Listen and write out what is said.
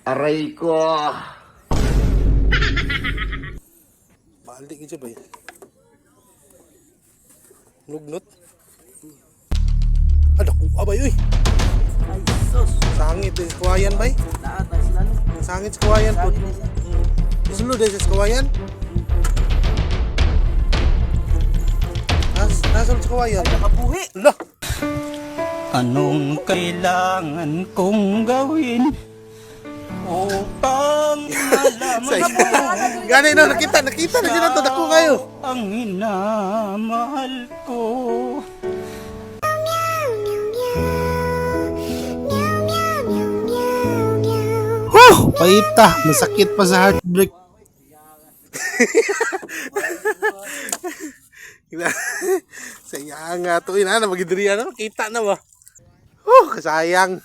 Aray ko. Balik aja bay. Nugnot. Ada ku abay uy. Ay, sus. Sangit din sa kawayan bay. Naatas lalo. Sangit sa kawayan po. Islo din sa kawayan. Nasaan sa kawayan? Ay, nakapuhi. Lah. Anong kailangan kong gawin upang malaman Gani na nakita na sila to dako kayo. ang minamahal ko? Paita, masakit pa sa heartbreak. Sayang nga to ina na magidriya na kita na ba. Kasayang.